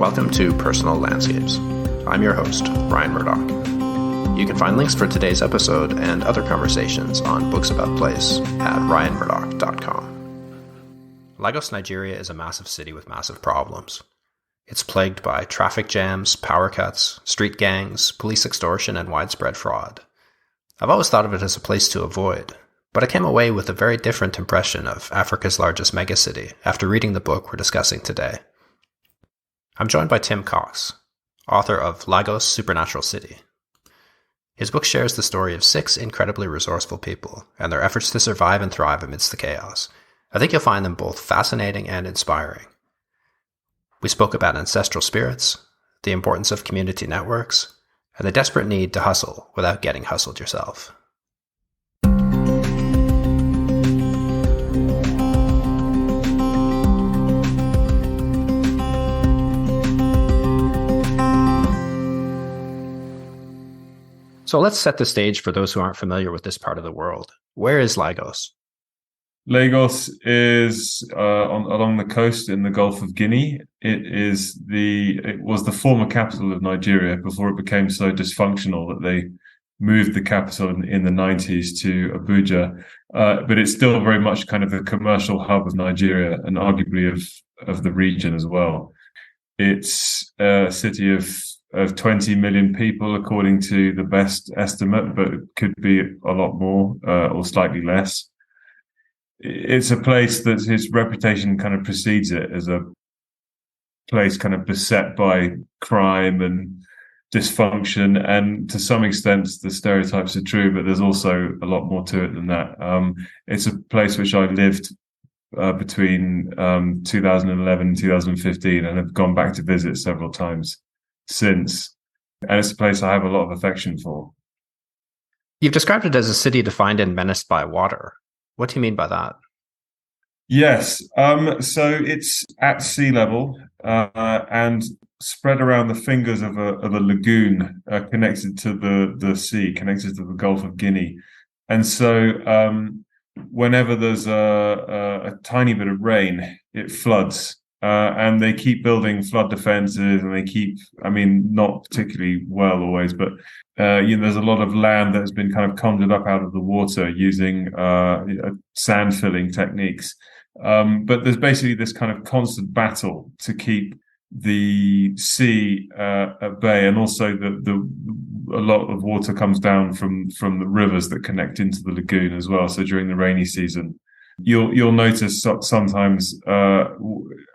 Welcome to Personal Landscapes. I'm your host, Ryan Murdoch. You can find links for today's episode and other conversations on Books About Place at ryanmurdoch.com. Lagos, Nigeria is a massive city with massive problems. It's plagued by traffic jams, power cuts, street gangs, police extortion, and widespread fraud. I've always thought of it as a place to avoid, but I came away with a very different impression of Africa's largest megacity after reading the book we're discussing today. I'm joined by Tim Cox, author of Lagos Supernatural City. His book shares the story of 6 incredibly resourceful people and their efforts to survive and thrive amidst the chaos. I think you'll find them both fascinating and inspiring. We spoke about ancestral spirits, the importance of community networks, and the desperate need to hustle without getting hustled yourself. So let's set the stage for those who aren't familiar with this part of the world. Where is Lagos? Lagos is along the coast in the Gulf of Guinea. It was the former capital of Nigeria before it became so dysfunctional that they moved the capital in the 90s to Abuja. But it's still very much kind of the commercial hub of Nigeria and arguably of the region as well. It's a city of 20 million people, according to the best estimate, but it could be a lot more or slightly less. It's a place that its reputation kind of precedes it as a place kind of beset by crime and dysfunction. And to some extent, the stereotypes are true, but there's also a lot more to it than that. It's a place which I lived between 2011 and 2015 and have gone back to visit several times since. And it's a place I have a lot of affection for. You've described it as a city defined and menaced by water. What do you mean by that? Yes. So it's at sea level and spread around the fingers of a lagoon connected to the sea, connected to the Gulf of Guinea. And so whenever there's a tiny bit of rain, it floods. And they keep building flood defenses, and they keep, not particularly well always, but there's a lot of land that has been kind of conjured up out of the water using sand filling techniques. But there's basically this kind of constant battle to keep the sea at bay, and also a lot of water comes down from the rivers that connect into the lagoon as well. So during the rainy season, you'll notice sometimes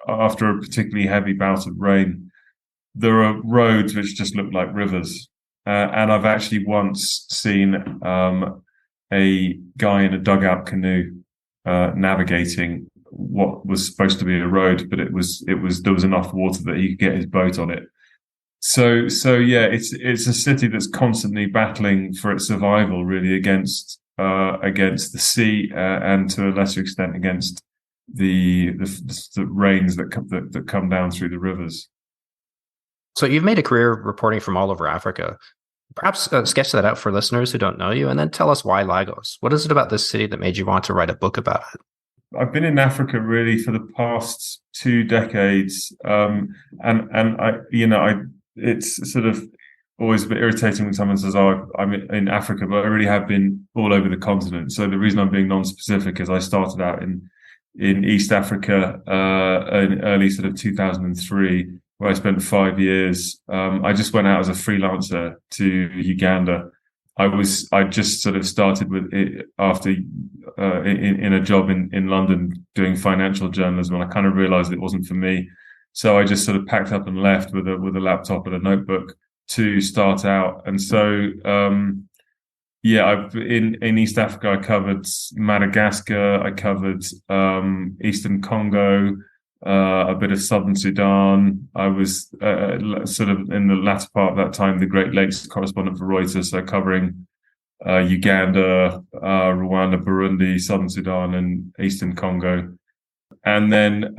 after a particularly heavy bout of rain, there are roads which just look like rivers. And I've actually once seen a guy in a dugout canoe navigating what was supposed to be a road, but there was enough water that he could get his boat on it. So yeah, it's a city that's constantly battling for its survival, really, against the sea and to a lesser extent against the rains that come down through the rivers. So you've made a career reporting from all over Africa. Perhaps sketch that out for listeners who don't know you, and then tell us why Lagos. What is it about this city that made you want to write a book about it? I've been in Africa really for the past 2 decades, and it's sort of always a bit irritating when someone says, "Oh, I'm in Africa," but I really have been all over the continent. So the reason I'm being non-specific is I started out in East Africa in early sort of 2003, where I spent 5 years. I just went out as a freelancer to Uganda. I just sort of started with it after in a job in London doing financial journalism, and I kind of realized it wasn't for me. So I just sort of packed up and left with a laptop and a notebook to start out. And so I've in East Africa I covered Madagascar, I covered Eastern Congo, a bit of Southern Sudan. I was sort of in the latter part of that time the Great Lakes correspondent for Reuters, so covering Uganda, Rwanda, Burundi, Southern Sudan, and Eastern Congo. And then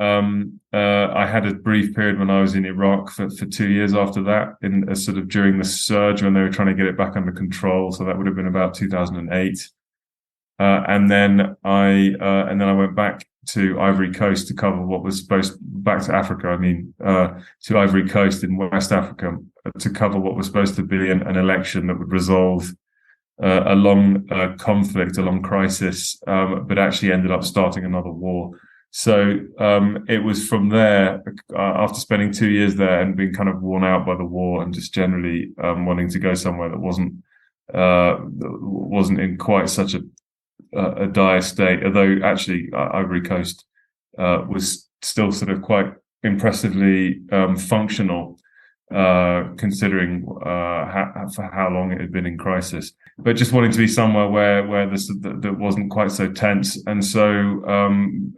I had a brief period when I was in Iraq for 2 years after that, in sort of during the surge when they were trying to get it back under control. So that would have been about 2008. And then I went back to Ivory Coast to cover what was back to Africa. I mean, to Ivory Coast in West Africa to cover what was supposed to be an election that would resolve a long conflict, a long crisis, but actually ended up starting another war. So it was from there, after spending 2 years there and being kind of worn out by the war and just generally wanting to go somewhere that wasn't in quite such a dire state, although actually Ivory Coast was still sort of quite impressively functional, considering for how long it had been in crisis. But just wanting to be somewhere where that wasn't quite so tense, and so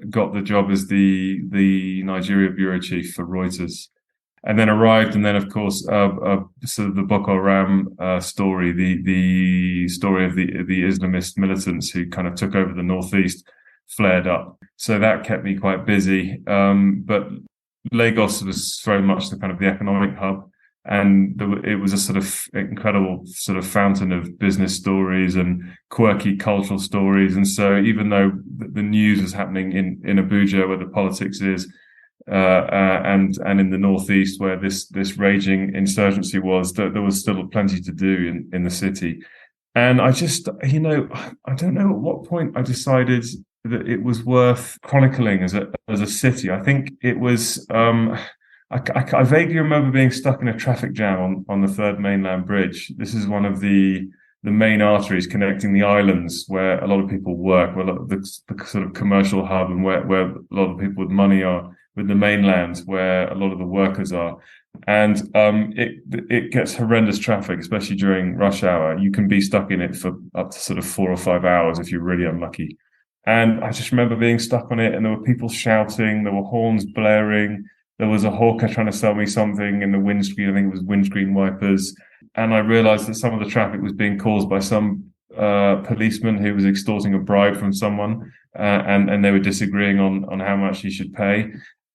got the job as the Nigeria bureau chief for Reuters, and then arrived, and then of course sort of the Boko Haram story, the story of the Islamist militants who kind of took over the northeast, flared up. So that kept me quite busy. But Lagos was very much the kind of the economic hub, and it was a sort of incredible sort of fountain of business stories and quirky cultural stories. And so even though the news was happening in Abuja, where the politics is, and in the northeast where this raging insurgency was, there was still plenty to do in the city. And I just, I don't know at what point I decided that it was worth chronicling as a city. I think it was. I vaguely remember being stuck in a traffic jam on the Third Mainland Bridge. This is one of the main arteries connecting the islands where a lot of people work, where a lot of the sort of commercial hub, and where a lot of people with money are, with the mainland where a lot of the workers are. And it gets horrendous traffic, especially during rush hour. You can be stuck in it for up to sort of 4 or 5 hours if you're really unlucky. And I just remember being stuck on it, and there were people shouting, there were horns blaring. There was a hawker trying to sell me something in the windscreen. I think it was windscreen wipers. And I realized that some of the traffic was being caused by some policeman who was extorting a bribe from someone, and they were disagreeing on how much he should pay.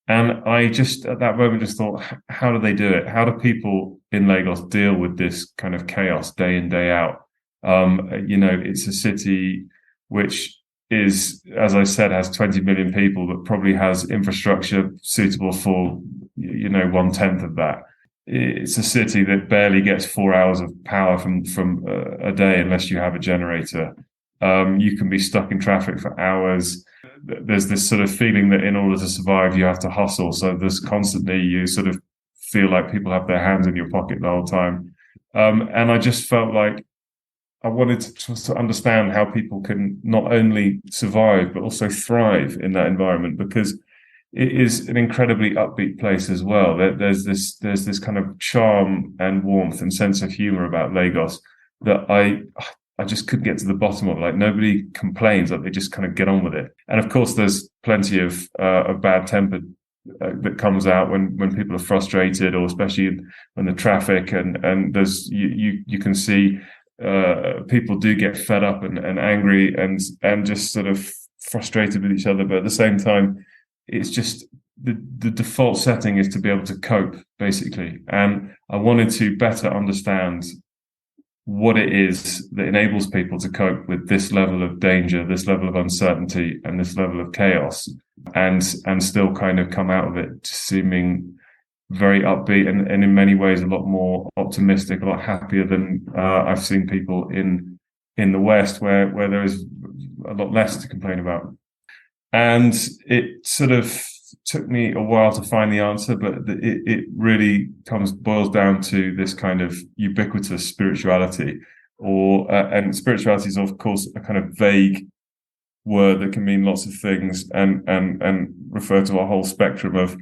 And I just, at that moment, just thought, how do they do it? How do people in Lagos deal with this kind of chaos day in, day out? It's a city which is, as I said, has 20 million people, but probably has infrastructure suitable for, 1/10 of that. It's a city that barely gets 4 hours of power from a day unless you have a generator. You can be stuck in traffic for hours. There's this sort of feeling that in order to survive, you have to hustle. So there's constantly, you sort of feel like people have their hands in your pocket the whole time. And I just felt like I wanted to understand how people can not only survive, but also thrive in that environment, because it is an incredibly upbeat place as well. There's this kind of charm and warmth and sense of humor about Lagos that I just couldn't get to the bottom of. Like, nobody complains, like they just kind of get on with it. And of course, there's plenty of bad temper that comes out when people are frustrated, or especially when the traffic and there's you can see people do get fed up and angry and just sort of frustrated with each other. But at the same time, it's just the default setting is to be able to cope, basically. And I wanted to better understand what it is that enables people to cope with this level of danger, this level of uncertainty, and this level of chaos, and still kind of come out of it seeming very upbeat and in many ways a lot more optimistic, a lot happier than I've seen people in the West, where there is a lot less to complain about. And it sort of took me a while to find the answer, but it really boils down to this kind of ubiquitous spirituality, and spirituality is of course a kind of vague word that can mean lots of things and refer to a whole spectrum of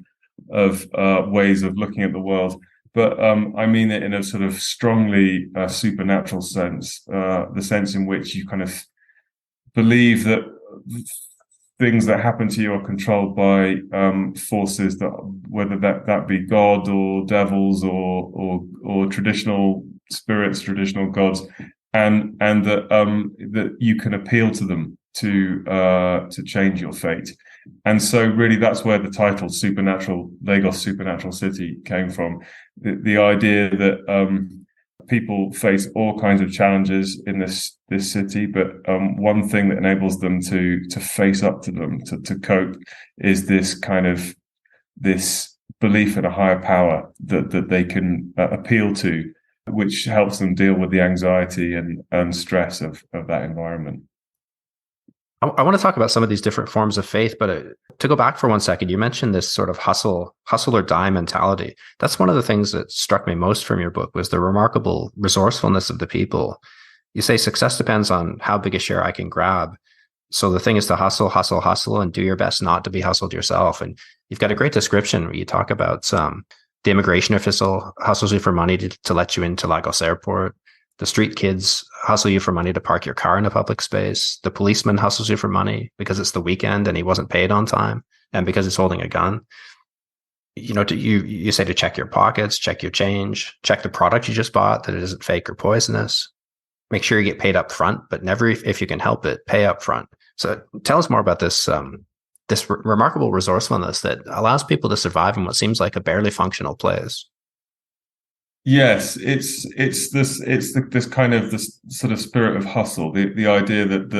ways of looking at the world. But I mean it in a sort of strongly supernatural sense, the sense in which you kind of believe that things that happen to you are controlled by forces that, whether that be God or devils or traditional spirits, traditional gods, and that you can appeal to them to change your fate. And so really that's where the title Lagos Supernatural City came from. The idea that People face all kinds of challenges in this city, but one thing that enables them to face up to them, to cope, is this belief in a higher power that they can appeal to, which helps them deal with the anxiety and stress of that environment. I want to talk about some of these different forms of faith, but to go back for 1 second, you mentioned this sort of hustle or die mentality. That's one of the things that struck me most from your book, was the remarkable resourcefulness of the people. You say success depends on how big a share I can grab. So the thing is to hustle, and do your best not to be hustled yourself. And you've got a great description where you talk about the immigration official hustles you for money to let you into Lagos Airport. The street kids hustle you for money to park your car in a public space. The policeman hustles you for money because it's the weekend and he wasn't paid on time, and because he's holding a gun. You say to check your pockets, check your change, check the product you just bought, that it isn't fake or poisonous. Make sure you get paid up front, but never, if you can help it, pay up front. So tell us more about this remarkable resourcefulness that allows people to survive in what seems like a barely functional place. Yes, it's this kind of this sort of spirit of hustle. The idea that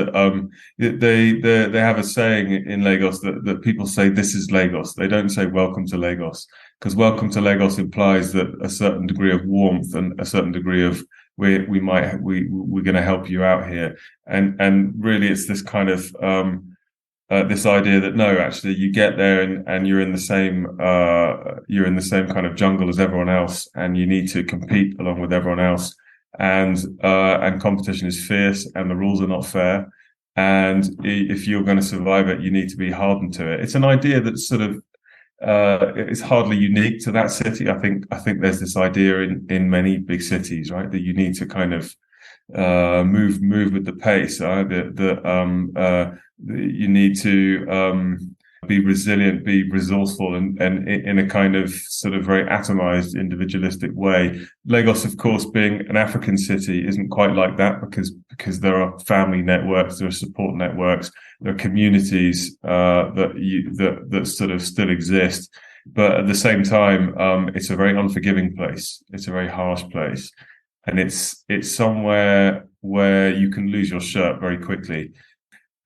they have a saying in Lagos that people say, "This is Lagos." They don't say "Welcome to Lagos," because "Welcome to Lagos" implies that a certain degree of warmth and a certain degree of we're going to help you out here, and really it's this kind of this idea that no, actually, you get there and you're in the same kind of jungle as everyone else, and you need to compete along with everyone else, and competition is fierce, and the rules are not fair, and if you're going to survive it, you need to be hardened to it. It's an idea that's sort of it's hardly unique to that city. I think there's this idea in many big cities, right, that you need to kind of move with the pace. You need to be resilient, be resourceful, and in a kind of sort of very atomized, individualistic way. Lagos, of course, being an African city, isn't quite like that because there are family networks, there are support networks, there are communities that sort of still exist. But at the same time, it's a very unforgiving place. It's a very harsh place, and it's somewhere where you can lose your shirt very quickly.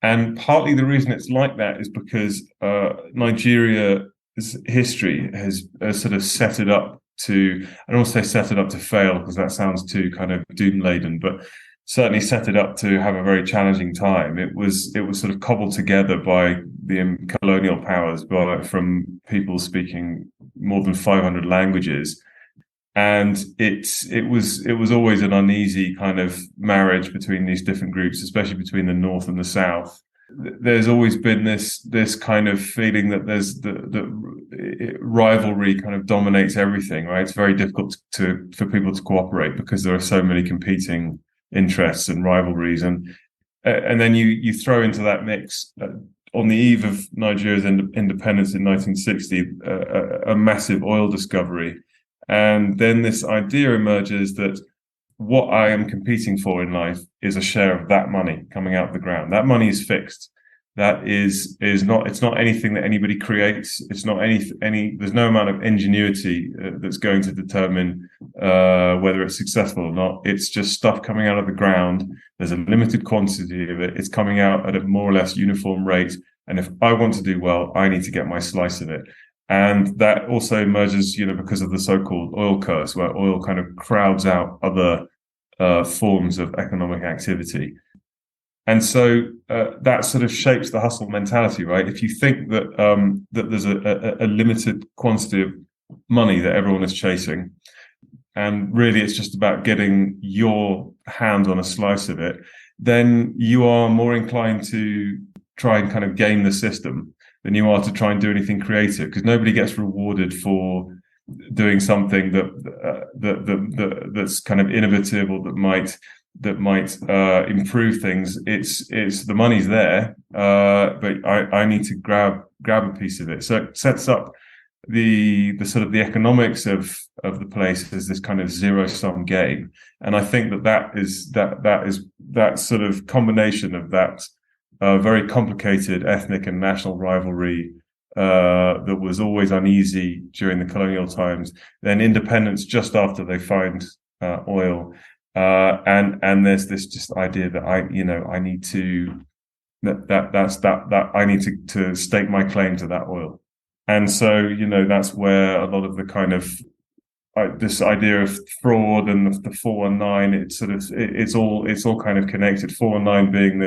And partly the reason it's like that is because Nigeria's history has sort of set it up to, I don't want to say set it up to fail because that sounds too kind of doom laden, but certainly set it up to have a very challenging time. It was sort of cobbled together by the colonial powers, from people speaking more than 500 languages. And it was always an uneasy kind of marriage between these different groups, especially between the North and the South. There's always been this kind of feeling that there's the rivalry kind of dominates everything, right? It's very difficult for people to cooperate because there are so many competing interests and rivalries, and then you throw into that mix on the eve of Nigeria's independence in 1960 a massive oil discovery. And then this idea emerges that what I am competing for in life is a share of that money coming out of the ground. That money is fixed. That is not, it's not anything that anybody creates. It's not there's no amount of ingenuity that's going to determine whether it's successful or not. It's just stuff coming out of the ground. There's a limited quantity of it. It's coming out at a more or less uniform rate. And if I want to do well, I need to get my slice of it. And that also emerges, because of the so-called oil curse, where oil kind of crowds out other forms of economic activity. And so that sort of shapes the hustle mentality, right? If you think that that there's a limited quantity of money that everyone is chasing, and really it's just about getting your hand on a slice of it, then you are more inclined to try and kind of game the system than you are to try and do anything creative, because nobody gets rewarded for doing something that's kind of innovative or that might improve things. It's the money's there, but I need to grab a piece of it. So it sets up the sort of the economics of the place as this kind of zero-sum game. And I think that sort of combination of that very complicated ethnic and national rivalry that was always uneasy during the colonial times, then independence just after they find oil, and there's this just idea that I need to that I need to stake my claim to that oil. And so, that's where a lot of the kind of this idea of fraud and the 419, it's all kind of connected. 419 being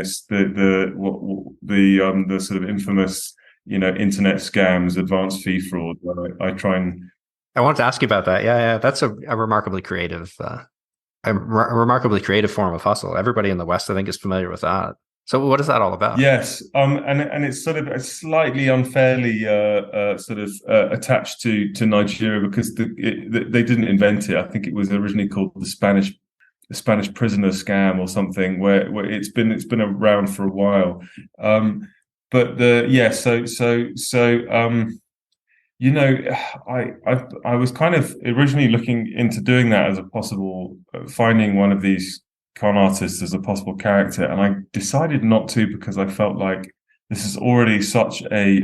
the sort of infamous, internet scams, advanced fee fraud. I try and I wanted to ask you about that. Yeah, that's a remarkably creative, remarkably creative form of hustle. Everybody in the West, I think, is familiar with that. So, what is that all about? Yes, and it's sort of slightly unfairly attached to Nigeria because they didn't invent it. I think it was originally called the Spanish prisoner scam or something, where it's been around for a while. I was kind of originally looking into doing that as a possible finding one of these con artists as a possible character, and I decided not to because I felt like this is already such a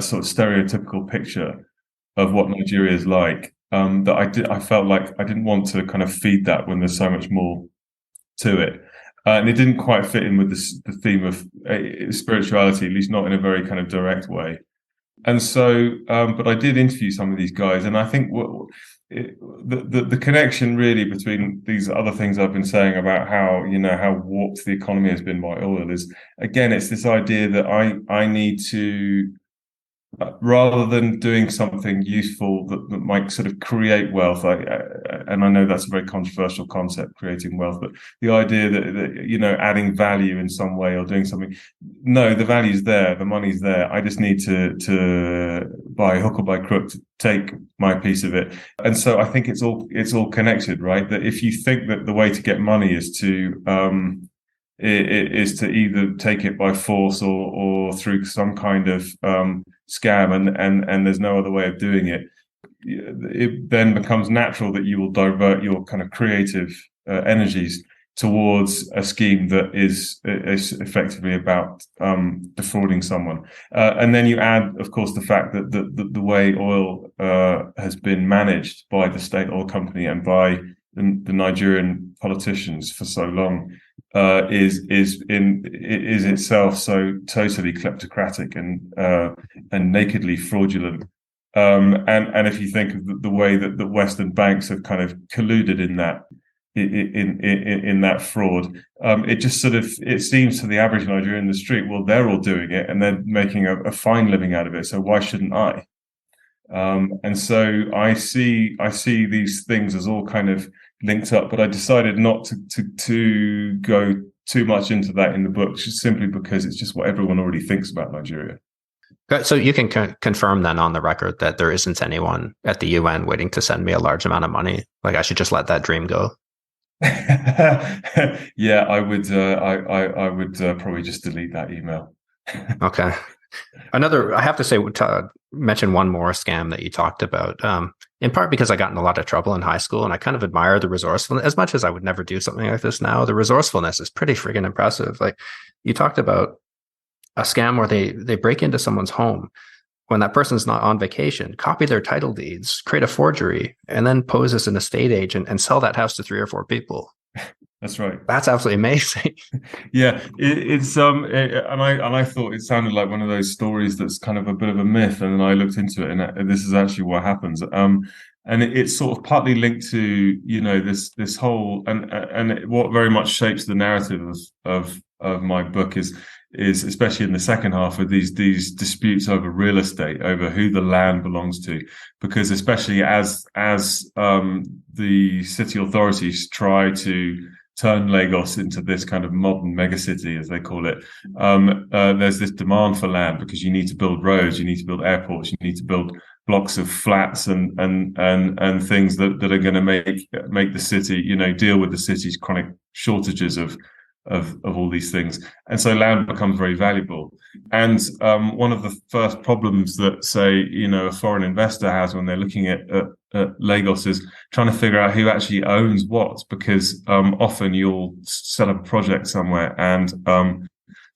sort of stereotypical picture of what Nigeria is like, that I felt like I didn't want to kind of feed that when there's so much more to it. And it didn't quite fit in with the theme of spirituality, at least not in a very kind of direct way. And so, but I did interview some of these guys, and I think the connection really between these other things I've been saying about how warped the economy has been by oil is, again, it's this idea that I need to, rather than doing something useful that might sort of create wealth, and I know that's a very controversial concept, creating wealth, but the idea that adding value in some way or doing something, no, the value's there, the money's there. I just need to by hook or by crook to take my piece of it. And so I think it's all connected, right? That if you think that the way to get money is to either take it by force or through some kind of scam, and there's no other way of doing it, it then becomes natural that you will divert your kind of creative energies towards a scheme that is effectively about defrauding someone. And then you add, of course, the fact that the way oil has been managed by the state oil company and by the Nigerian politicians for so long is itself so totally kleptocratic and nakedly fraudulent. And if you think of the way that the Western banks have kind of colluded in that fraud, it just sort of, it seems to the average Nigerian in the street, well, they're all doing it and they're making a fine living out of it, so why shouldn't I? And so I see these things as all kind of linked up, but I decided not to go too much into that in the book, just simply because it's just what everyone already thinks about Nigeria. So you can confirm then on the record that there isn't anyone at the UN waiting to send me a large amount of money. Like, I should just let that dream go. Yeah, I would. I would probably just delete that email. Okay. I have to say, mention one more scam that you talked about, in part because I got in a lot of trouble in high school and I kind of admire the resourcefulness. As much as I would never do something like this now, the resourcefulness is pretty friggin' impressive. Like, you talked about a scam where they break into someone's home when that person's not on vacation, copy their title deeds, create a forgery, and then pose as an estate agent and sell that house to 3 or 4 people. That's right. That's absolutely amazing. Yeah, and I thought it sounded like one of those stories that's kind of a bit of a myth, and then I looked into it, and this is actually what happens. And it's sort of partly linked to this whole and what very much shapes the narrative of my book is especially in the second half of these disputes over real estate, over who the land belongs to, because especially as the city authorities try to turn Lagos into this kind of modern megacity, as they call it, there's this demand for land because you need to build roads, you need to build airports, you need to build blocks of flats and things that are going to make the city, deal with the city's chronic shortages of all these things. And so land becomes very valuable. And one of the first problems that, say, a foreign investor has when they're looking at Lagos is trying to figure out who actually owns what, because often you'll set up a project somewhere and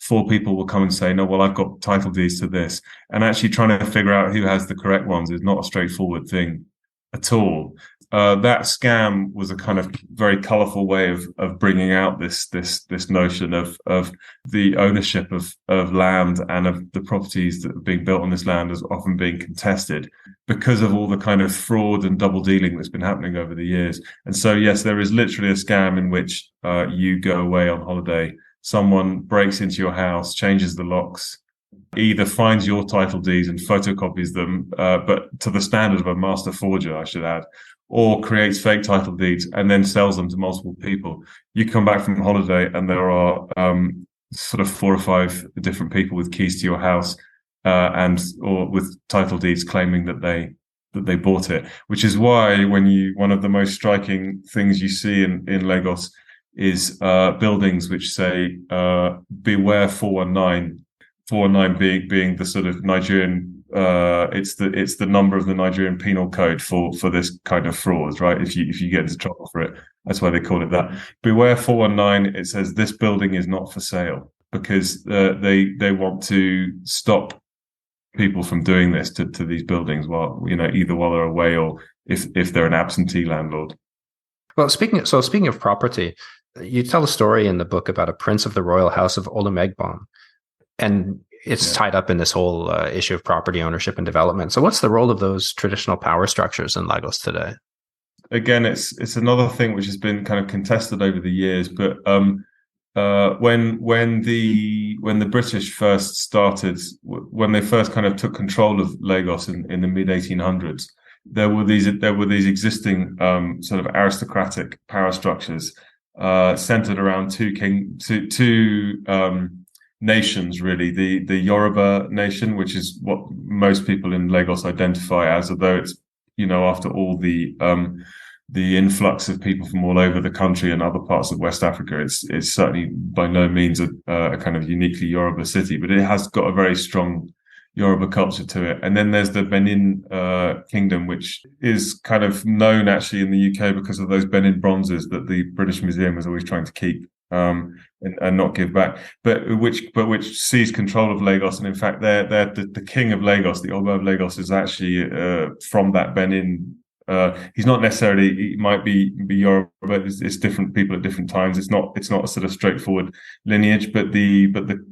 4 people will come and say, no, well, I've got title deeds to this. And actually trying to figure out who has the correct ones is not a straightforward thing at all. that scam was a kind of very colourful way of bringing out this notion of the ownership of land and of the properties that are being built on this land as often being contested because of all the kind of fraud and double dealing that's been happening over the years. And so, yes, there is literally a scam in which you go away on holiday, someone breaks into your house, changes the locks, either finds your title deeds and photocopies them, but to the standard of a master forger, I should add, or creates fake title deeds and then sells them to multiple people. You come back from holiday and there are sort of 4 or 5 different people with keys to your house or with title deeds claiming that they bought it, which is why one of the most striking things you see in Lagos is buildings which say beware 419. 419 being the sort of Nigerian it's the number of the Nigerian penal code for this kind of fraud, right? If you get into trouble for it, that's why they call it that. Beware 419. It says this building is not for sale because they want to stop people from doing this to these buildings either while they're away or if they're an absentee landlord. Well, speaking of property, you tell a story in the book about a prince of the royal house of Olumegbon, and it's tied up in this whole issue of property ownership and development. So what's the role of those traditional power structures in Lagos today? Again, it's another thing which has been kind of contested over the years. But when the British first started, when they first kind of took control of Lagos in the mid 1800s, there were these existing sort of aristocratic power structures centered around two nations, really. The Yoruba nation, which is what most people in Lagos identify as, although it's, after all the influx of people from all over the country and other parts of West Africa, it's certainly by no means a kind of uniquely Yoruba city, but it has got a very strong Yoruba culture to it. And then there's the Benin kingdom, which is kind of known actually in the UK because of those Benin bronzes that the British Museum was always trying to keep and not give back, but which seized control of Lagos. And in fact, the king of Lagos, the Oba of Lagos, is actually from that Benin. He's not necessarily. He might be Yoruba, but it's different people at different times. It's not a sort of straightforward lineage, but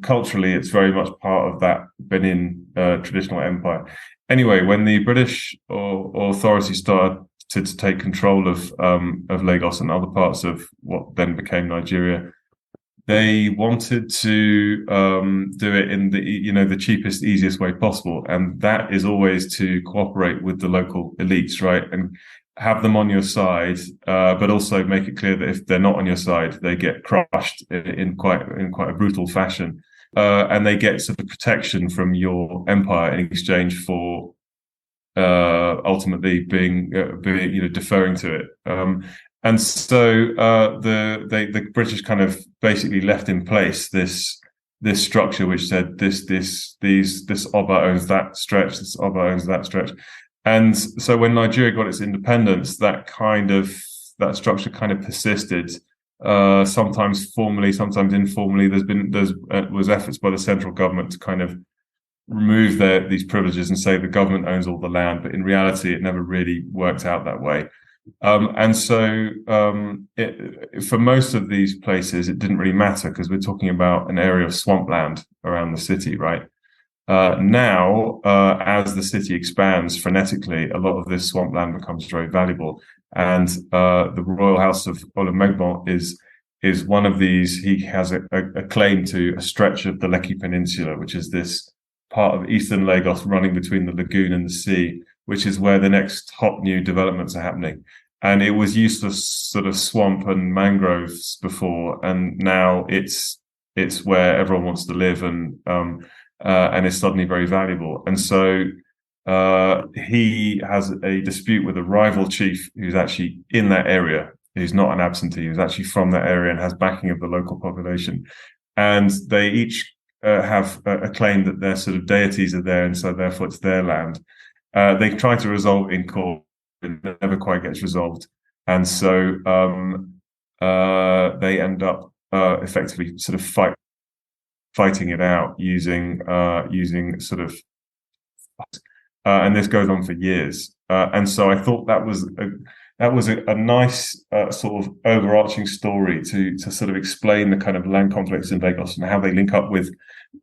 culturally, it's very much part of that Benin traditional empire. Anyway, when the British authorities started to take control of Lagos and other parts of what then became Nigeria, they wanted to do it in the cheapest, easiest way possible, and that is always to cooperate with the local elites, right, and have them on your side, but also make it clear that if they're not on your side, they get crushed in quite a brutal fashion, and they get sort of protection from your empire in exchange for ultimately being deferring to it. And so the British kind of basically left in place this structure which said this Oba owns that stretch, this Oba owns that stretch. And so when Nigeria got its independence, that structure kind of persisted, sometimes formally, sometimes informally. There was efforts by the central government to kind of remove these privileges and say the government owns all the land, but in reality, it never really worked out that way. And so for most of these places, it didn't really matter because we're talking about an area of swampland around the city, right? Now, as the city expands frenetically, a lot of this swampland becomes very valuable. And the Royal House of Olumegbon is one of these. He has a claim to a stretch of the Lekki Peninsula, which is this part of eastern Lagos running between the lagoon and the sea, which is where the next hot new developments are happening. And it was used for sort of swamp and mangroves before, and now it's where everyone wants to live, and it's suddenly very valuable. And so he has a dispute with a rival chief who's actually in that area, who's not an absentee, who's actually from that area and has backing of the local population. And they each have a claim that their sort of deities are there, and so therefore it's their land. They try to resolve in court, it never quite gets resolved, and so they end up effectively sort of fighting it out using sort of, and this goes on for years. And so I thought that was that was a nice sort of overarching story to sort of explain the kind of land conflicts in Lagos and how they link up with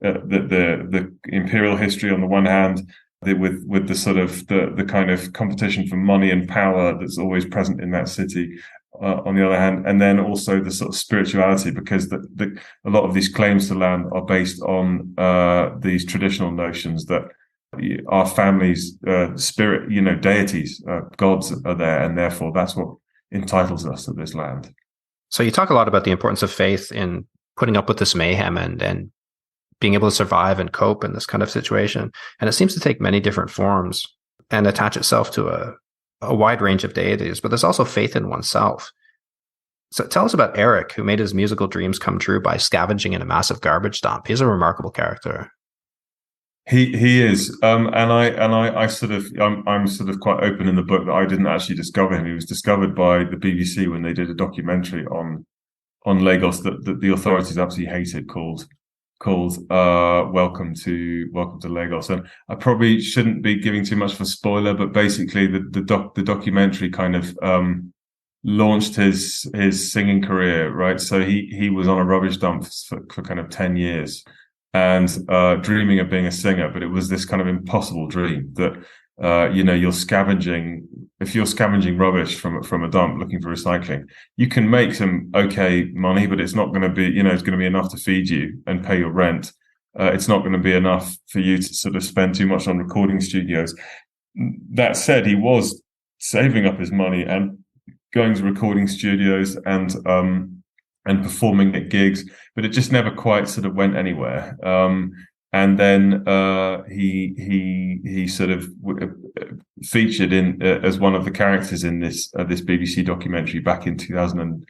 the imperial history on the one hand, with the sort of the kind of competition for money and power that's always present in that city. On the other hand, and then also the sort of spirituality, because a lot of these claims to land are based on these traditional notions that our family's spirit, deities, gods are there, and therefore that's what entitles us to this land. So you talk a lot about the importance of faith in putting up with this mayhem and being able to survive and cope in this kind of situation. And it seems to take many different forms and attach itself to a wide range of deities, but there's also faith in oneself. So tell us about Eric, who made his musical dreams come true by scavenging in a massive garbage dump. He's a remarkable character. He is, and I sort of I'm sort of quite open in the book that I didn't actually discover him. He was discovered by the BBC when they did a documentary on Lagos that the authorities absolutely hated, called Welcome to Lagos. And I probably shouldn't be giving too much of a spoiler, but basically the documentary kind of launched his singing career, right? So he was on a rubbish dump for kind of 10 years and dreaming of being a singer, but it was this kind of impossible dream that you're scavenging. If you're scavenging rubbish from a dump looking for recycling, you can make some okay money, but it's not going to be, it's going to be enough to feed you and pay your rent. It's not going to be enough for you to sort of spend too much on recording studios. That said, he was saving up his money and going to recording studios and performing at gigs, but it just never quite sort of went anywhere. And then he sort of featured in as one of the characters in this BBC documentary back in 2000. And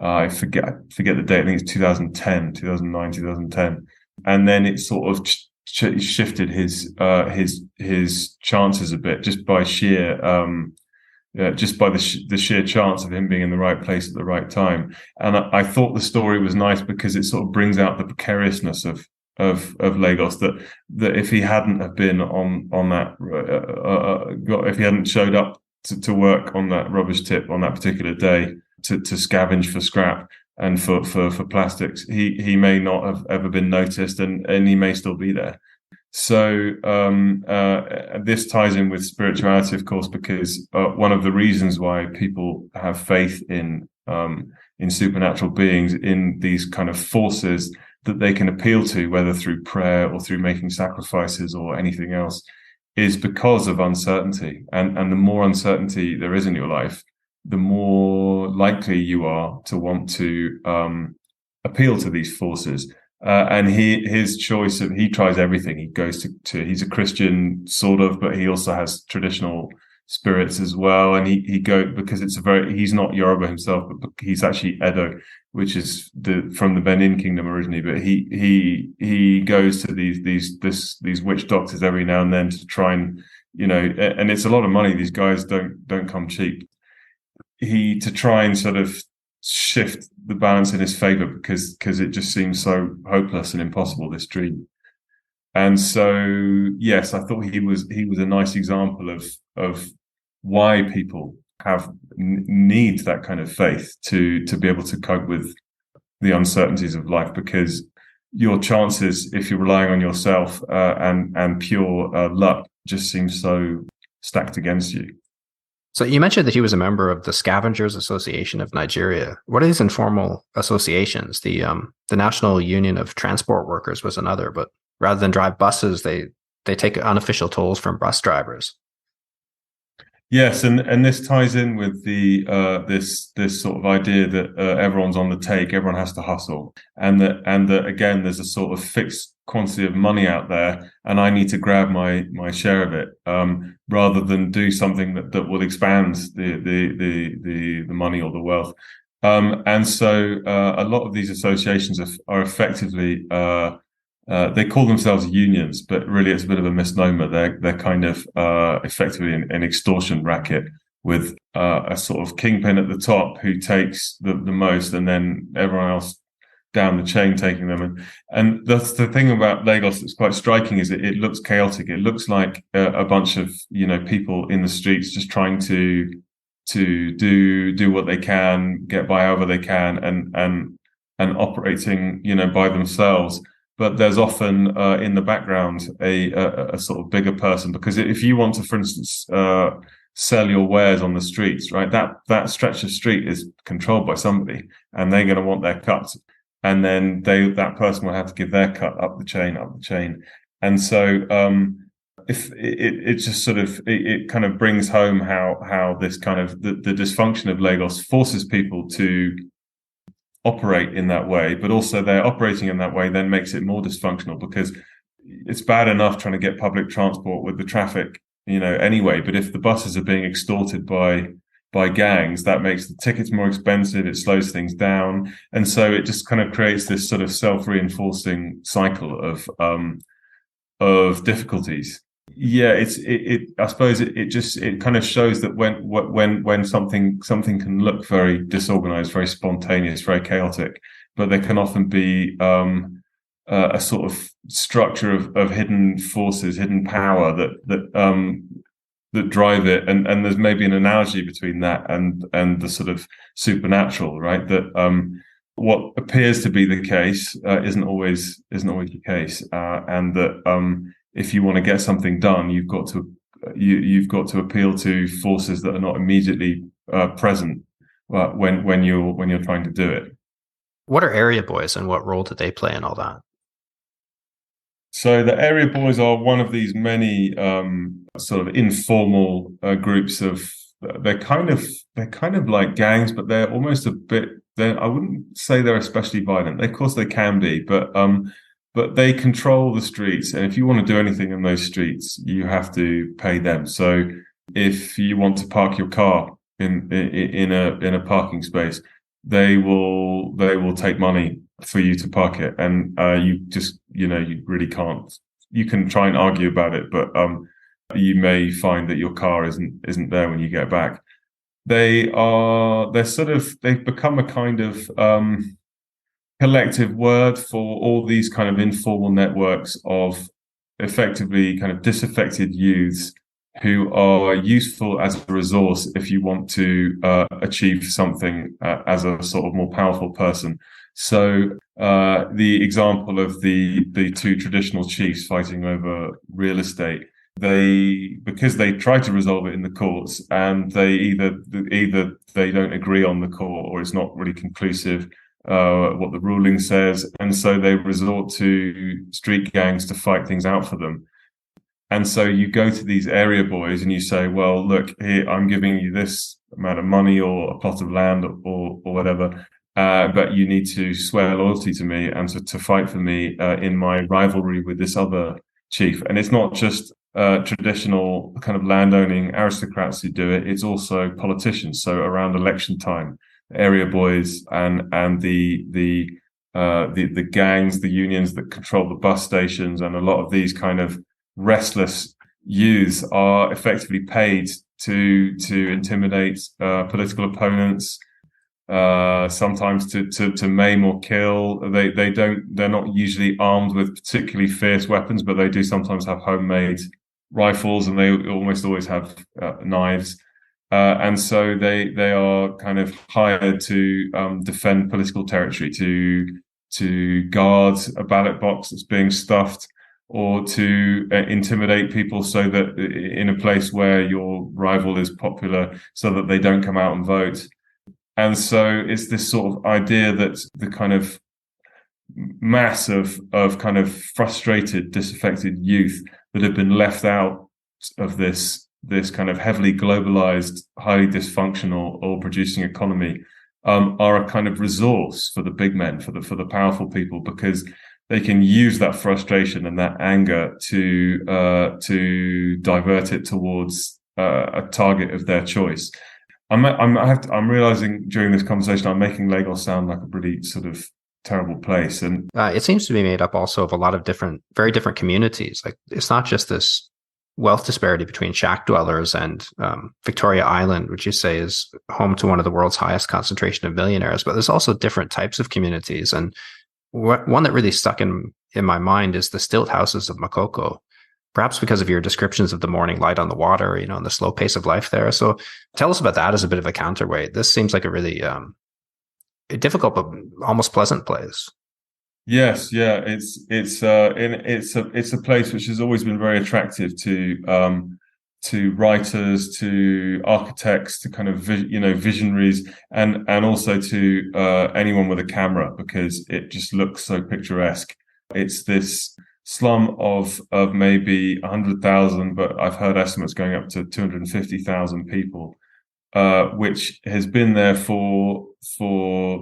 I forget the date. I think it's 2010, 2009, 2010. And then it sort of shifted his chances a bit just by the sheer chance of him being in the right place at the right time. And I thought the story was nice because it sort of brings out the precariousness of Lagos, that if he hadn't have been on that, if he hadn't showed up to work on that rubbish tip on that particular day to scavenge for scrap and for plastics, he may not have ever been noticed, and he may still be there. So this ties in with spirituality, of course, because one of the reasons why people have faith in supernatural beings, in these kind of forces that they can appeal to, whether through prayer or through making sacrifices or anything else, is because of uncertainty. And the more uncertainty there is in your life, the more likely you are to want to appeal to these forces. And his choice of, he tries everything. He goes to he's a Christian sort of, but he also has traditional spirits as well. And he because he's not Yoruba himself, but he's actually Edo, which is from the Benin Kingdom originally. But he goes to these witch doctors every now and then to try and, and it's a lot of money. These guys don't come cheap. To try and sort of shift the balance in his favor, because it just seems so hopeless and impossible, this dream. And so, yes, I thought he was a nice example of why people need that kind of faith to be able to cope with the uncertainties of life, because your chances, if you're relying on yourself and pure luck, just seems so stacked against you. So you mentioned that he was a member of the Scavengers Association of Nigeria. What are these informal associations? The National Union of Transport Workers was another, but rather than drive buses, they take unofficial tolls from bus drivers. Yes, and this ties in with the this sort of idea that everyone's on the take, everyone has to hustle, and that again, there's a sort of fixed quantity of money out there, and I need to grab my share of it, rather than do something that will expand the money or the wealth. And so a lot of these associations are effectively they call themselves unions, but really it's a bit of a misnomer. They're kind of effectively an extortion racket with a sort of kingpin at the top who takes the most, and then everyone else down the chain taking them. And that's the thing about Lagos that's quite striking, is it looks chaotic. It looks like a bunch of people in the streets just trying to to do what they can, get by however they can, and operating, by themselves. But there's often in the background a sort of bigger person, because if you want to, for instance, sell your wares on the streets, right? That stretch of street is controlled by somebody, and they're going to want their cut, and then that person will have to give their cut up the chain, and so if it just sort of it kind of brings home how this kind of the dysfunction of Lagos forces people to operate in that way, but also they're operating in that way then makes it more dysfunctional, because it's bad enough trying to get public transport with the traffic, anyway. But if the buses are being extorted by gangs, that makes the tickets more expensive. It slows things down, and so it just kind of creates this sort of self-reinforcing cycle of difficulties. Yeah, I suppose it kind of shows that when something can look very disorganized, very spontaneous, very chaotic, but there can often be a sort of structure of hidden forces, hidden power that drive it, and there's maybe an analogy between that and the sort of supernatural, right? That what appears to be the case isn't always the case, and that if you want to get something done, you've got to appeal to forces that are not immediately present when you're trying to do it. What are area boys, and what role do they play in all that? So the area boys are one of these many sort of informal groups of. They're kind of like gangs, but they're almost a bit. I wouldn't say they're especially violent. Of course, they can be, but they control the streets, and if you want to do anything in those streets, you have to pay them. So if you want to park your car in a parking space, they will take money for you to park it, and you just you really can't. You can try and argue about it, but you may find that your car isn't there when you get back. They've become a kind of collective word for all these kind of informal networks of effectively kind of disaffected youths who are useful as a resource if you want to achieve something as a sort of more powerful person. So the example of the two traditional chiefs fighting over real estate, because they try to resolve it in the courts, and they either they don't agree on the court, or it's not really conclusive what the ruling says, and so they resort to street gangs to fight things out for them. And so you go to these area boys and you say, well, look, here, I'm giving you this amount of money or a plot of land or whatever, but you need to swear loyalty to me and to fight for me in my rivalry with this other chief. And it's not just traditional kind of landowning aristocrats who do it, it's also politicians. So around election time, area boys and the gangs, the unions that control the bus stations, and a lot of these kind of restless youths are effectively paid to intimidate political opponents, sometimes to maim or kill. They're not usually armed with particularly fierce weapons, but they do sometimes have homemade rifles, and they almost always have knives. And so they are kind of hired to defend political territory, to guard a ballot box that's being stuffed, or to intimidate people so that in a place where your rival is popular, so that they don't come out and vote. And so it's this sort of idea that the kind of mass of kind of frustrated, disaffected youth that have been left out of this kind of heavily globalized, highly dysfunctional oil producing economy are a kind of resource for the big men, for the powerful people, because they can use that frustration and that anger to divert it towards a target of their choice. I'm realizing during this conversation I'm making Lagos sound like a pretty sort of terrible place, and it seems to be made up also of a lot of very different communities. Like, it's not just this wealth disparity between shack dwellers and Victoria Island, which you say is home to one of the world's highest concentration of millionaires, but there's also different types of communities. And one that really stuck in my mind is the stilt houses of Makoko. perhaps because of your descriptions of the morning light on the water, and the slow pace of life there. So tell us about that as a bit of a counterweight. This seems like a really difficult but almost pleasant place. Yes, yeah, it's a place which has always been very attractive to writers, to architects, to kind of visionaries, and also to anyone with a camera, because it just looks so picturesque. It's this slum of maybe 100,000, but I've heard estimates going up to 250,000 people, which has been there for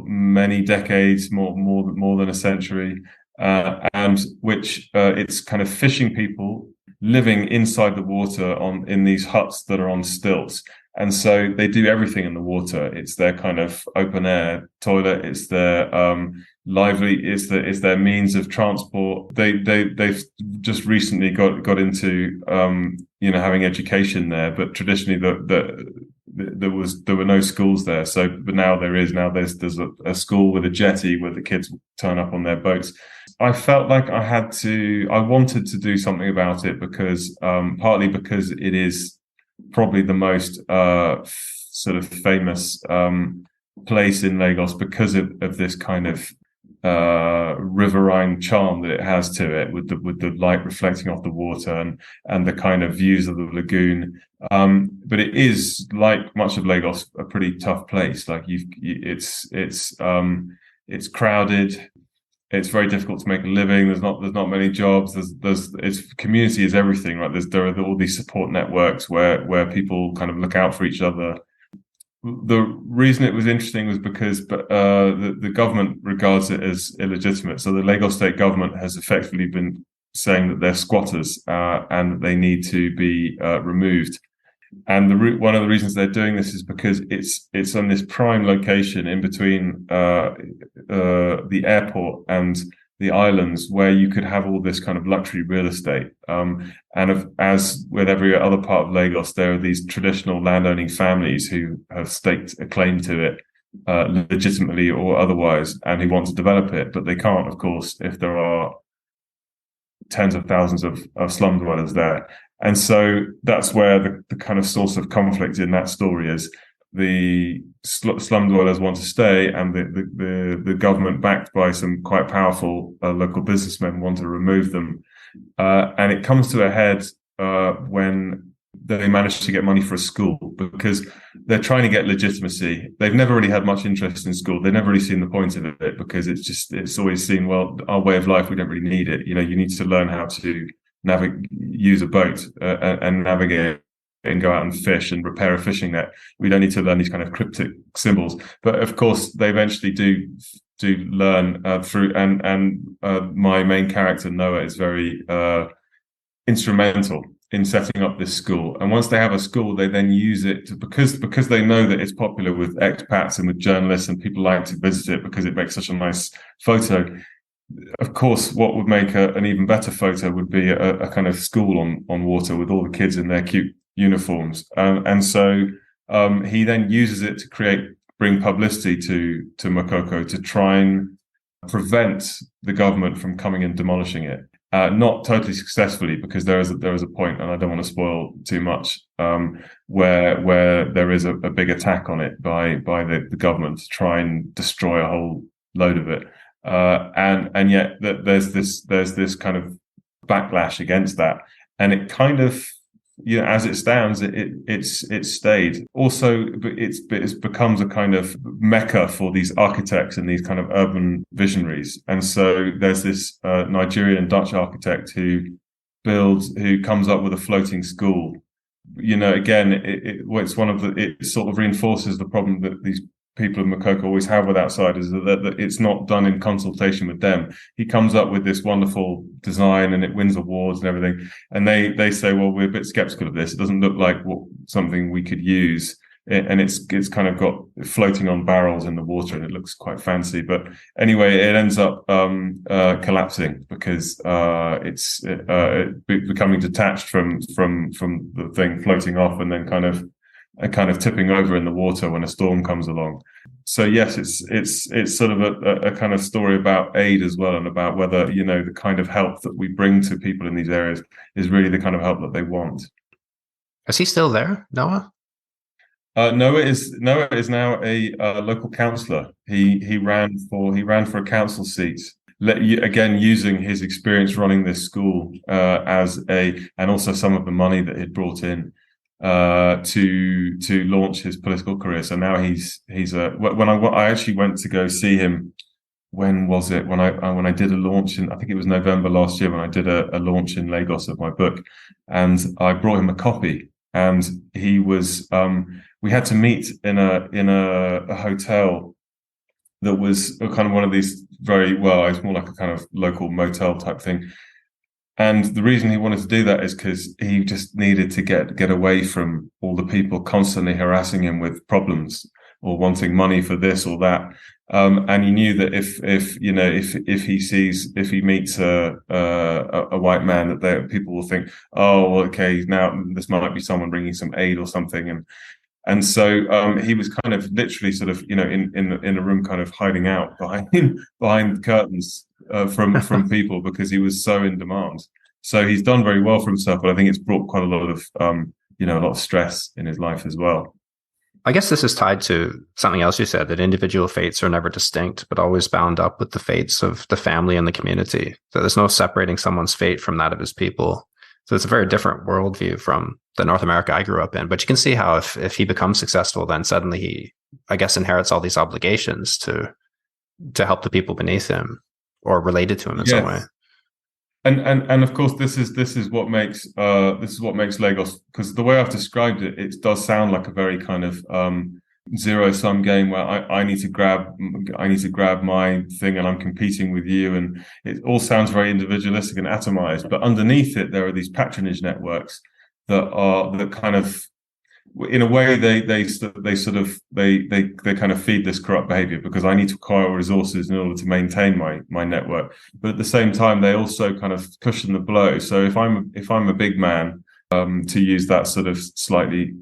many decades, more than a century, and which it's kind of fishing people living inside the water in these huts that are on stilts. And so they do everything in the water. It's their kind of open air toilet. It's their it's their means of transport. They've just recently got into having education there, but traditionally there were no schools there. So, but now there is. Now there's a school with a jetty where the kids turn up on their boats. I felt like I wanted to do something about it because partly because it is probably the most sort of famous place in Lagos because of this kind of riverine charm that it has to it, with the light reflecting off the water and the kind of views of the lagoon. But it is, like much of Lagos, a pretty tough place. Like it's crowded. It's very difficult to make a living. There's not many jobs. Its community is everything, right? There are all these support networks where people kind of look out for each other. The reason it was interesting was because the government regards it as illegitimate. So the Lagos state government has effectively been saying that they're squatters and that they need to be removed. And one of the reasons they're doing this is because it's on this prime location in between the airport and the islands, where you could have all this kind of luxury real estate. As with every other part of Lagos, there are these traditional landowning families who have staked a claim to it, legitimately or otherwise, and who want to develop it, but they can't, of course, if there are tens of thousands of slum dwellers there. And so that's where the kind of source of conflict in that story is. The slum dwellers want to stay, and the government, backed by some quite powerful local businessmen, want to remove them. And it comes to a head when they manage to get money for a school, because they're trying to get legitimacy. They've never really had much interest in school. They've never really seen the point of it, because it's always seen, well, our way of life, we don't really need it. You need to learn how to use a boat and navigate and go out and fish and repair a fishing net. We don't need to learn these kind of cryptic symbols. But of course, they eventually do learn through. And my main character, Noah, is very instrumental in setting up this school. And once they have a school, they then use it because they know that it's popular with expats and with journalists, and people like to visit it because it makes such a nice photo. Of course, what would make an even better photo would be a kind of school on water with all the kids in their cute uniforms. And so he then uses it to bring publicity to Makoko, to try and prevent the government from coming and demolishing it. Not totally successfully, because there is a point, and I don't want to spoil too much, where there is a big attack on it by the government to try and destroy a whole load of it. And yet there's this kind of backlash against that, and it kind of, as it stands, it's stayed. Also, it becomes a kind of mecca for these architects and these kind of urban visionaries. And so there's this Nigerian Dutch architect who comes up with a floating school. Again, it sort of reinforces the problem that these people of Makoko always have with outsiders, that it's not done in consultation with them. He comes up with this wonderful design, and it wins awards and everything. And they say, well, we're a bit skeptical of this. It doesn't look like something we could use. And it's kind of got floating on barrels in the water, and it looks quite fancy. But anyway, it ends up collapsing because it's becoming detached from the thing floating off, and then kind of tipping over in the water when a storm comes along. so yes, it's sort of a kind of story about aid as well, and about whether, you know, the kind of help that we bring to people in these areas is really the kind of help that they want. Is he still there, Noah? Noah is now a local councillor. He ran for a council seat. Again, using his experience running this school and also some of the money that he'd brought in to launch his political career. So now I actually went to go see him. When was it? When I did a launch I think it was November last year, when I did a launch in Lagos of my book, and I brought him a copy, and he was we had to meet in a hotel that was kind of one of these it's more like a kind of local motel type thing. And the reason he wanted to do that is because he just needed to get away from all the people constantly harassing him with problems or wanting money for this or that. And he knew that if he meets a white man, that people will think, oh, well, okay, now this might be someone bringing some aid or something. And so he was kind of literally sort of, in a room, kind of hiding out behind curtains from people, because he was so in demand. So he's done very well for himself, but I think it's brought quite a lot of a lot of stress in his life as well. I guess this is tied to something else you said, that individual fates are never distinct, but always bound up with the fates of the family and the community. So there's no separating someone's fate from that of his people. So it's a very different worldview from the North America I grew up in. But you can see how if he becomes successful, then suddenly he, I guess, inherits all these obligations to help the people beneath him or related to him in some way. And of course, this is what makes Lagos, because the way I've described it, it does sound like a very kind of zero-sum game where I need to grab my thing and I'm competing with you, and it all sounds very individualistic and atomized. But underneath it, there are these patronage networks that kind of, in a way, they kind of feed this corrupt behavior, because I need to acquire resources in order to maintain my network. But at the same time, they also kind of cushion the blow. So if I'm a big man, to use that sort of slightly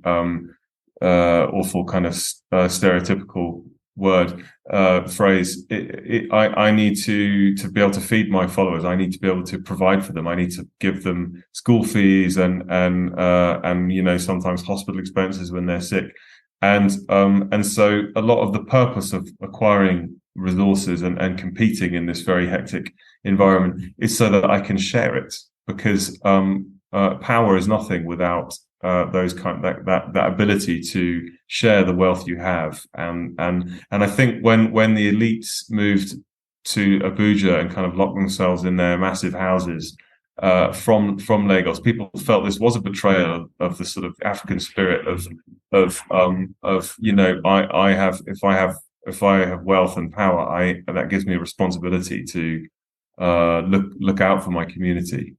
awful kind of stereotypical phrase, I need to be able to feed my followers. I need to be able to provide for them. I need to give them school fees and sometimes hospital expenses when they're sick. And so a lot of the purpose of acquiring resources and competing in this very hectic environment is so that I can share it, because power is nothing without that ability to share the wealth you have. And I think when the elites moved to Abuja and kind of locked themselves in their massive houses from Lagos, people felt this was a betrayal of the sort of African spirit of if I have wealth and power, that gives me a responsibility to look out for my community.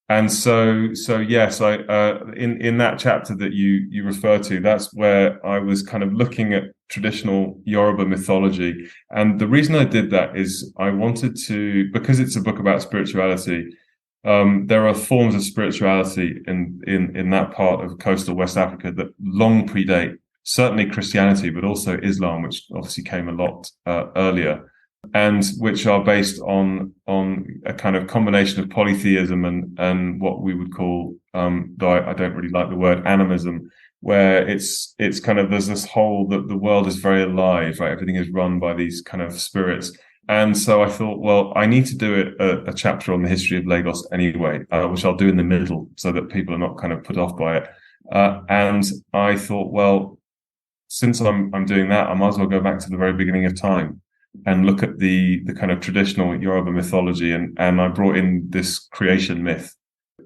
And so yes, in that chapter that you refer to, that's where I was kind of looking at traditional Yoruba mythology. And the reason I did that is I wanted to, because it's a book about spirituality, there are forms of spirituality in that part of coastal West Africa that long predate certainly Christianity, but also Islam, which obviously came a lot earlier, and which are based on a kind of combination of polytheism and what we would call, though I don't really like the word, animism, where it's kind of, there's this whole, that the world is very alive, right? Everything is run by these kind of spirits. And so I thought, well, I need to do a chapter on the history of Lagos anyway, which I'll do in the middle so that people are not kind of put off by it. And I thought, well, since I'm doing that, I might as well go back to the very beginning of time and look at the kind of traditional Yoruba mythology, and I brought in this creation myth,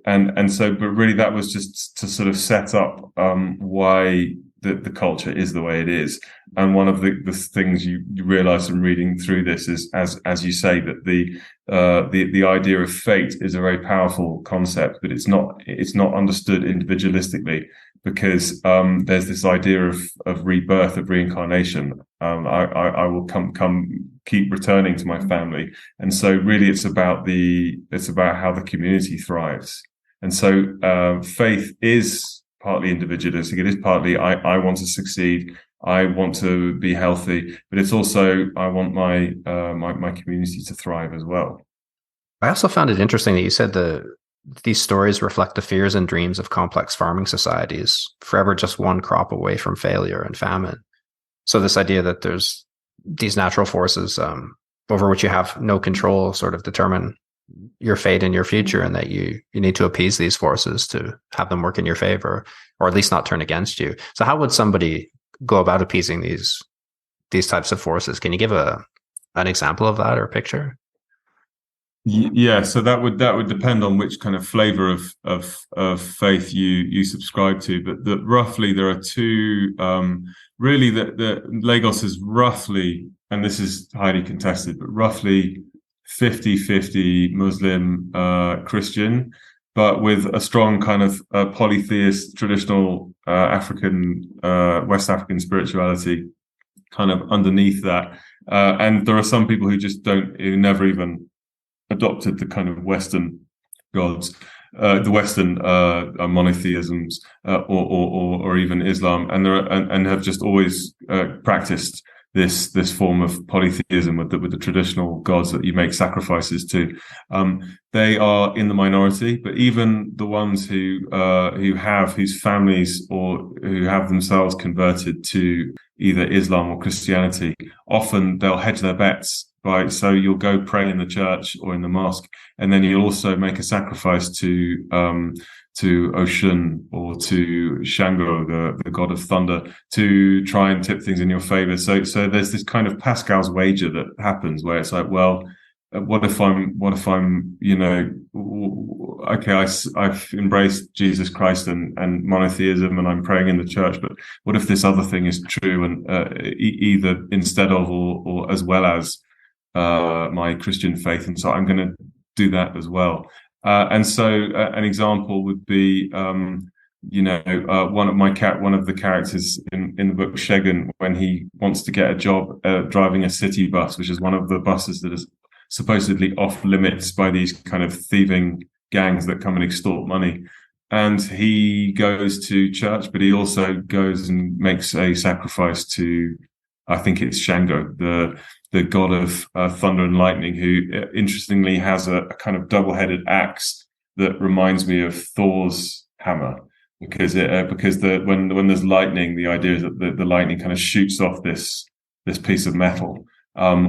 and so, but really that was just to sort of set up why the culture is the way it is. And one of the things you realize from reading through this is, as you say, that the idea of fate is a very powerful concept, but it's not understood individualistically, because there's this idea of rebirth, of reincarnation. I will keep returning to my family, and so really it's about how the community thrives. And so faith is partly individualistic. It is partly I want to succeed. I want to be healthy, but it's also I want my community to thrive as well. I also found it interesting that you said these stories reflect the fears and dreams of complex farming societies, forever just one crop away from failure and famine. So this idea that there's these natural forces over which you have no control sort of determine your fate and your future, and that you need to appease these forces to have them work in your favor, or at least not turn against you. So how would somebody go about appeasing these types of forces? Can you give an example of that or a picture? Yeah, so that would depend on which kind of flavor of faith you subscribe to, but roughly there are two. Really, the Lagos is roughly, and this is highly contested, but roughly 50-50 Muslim, Christian, but with a strong kind of polytheist traditional African West African spirituality kind of underneath that. And there are some people who never even adopted the kind of Western gods, the Western monotheisms, or even Islam, and have just always practiced this form of polytheism with the traditional gods that you make sacrifices to. They are in the minority, but even the ones whose families or who have themselves converted to either Islam or Christianity, often they'll hedge their bets. Right, so you'll go pray in the church or in the mosque, and then you'll also make a sacrifice to Oshun or to Shango, the god of thunder, to try and tip things in your favor. So there's this kind of Pascal's wager that happens where it's like, well, what if I'm, okay, I've embraced Jesus Christ and monotheism, and I'm praying in the church, but what if this other thing is true, and either instead of or as well as my Christian faith, and so I'm going to do that as well. And so an example would be, one of the characters in the book, Shegun, when he wants to get a job driving a city bus, which is one of the buses that is supposedly off limits by these kind of thieving gangs that come and extort money. And he goes to church, but he also goes and makes a sacrifice to, I think it's Shango, the god of thunder and lightning, who interestingly has a kind of double-headed axe that reminds me of Thor's hammer, because when there's lightning, the idea is that the lightning kind of shoots off this piece of metal,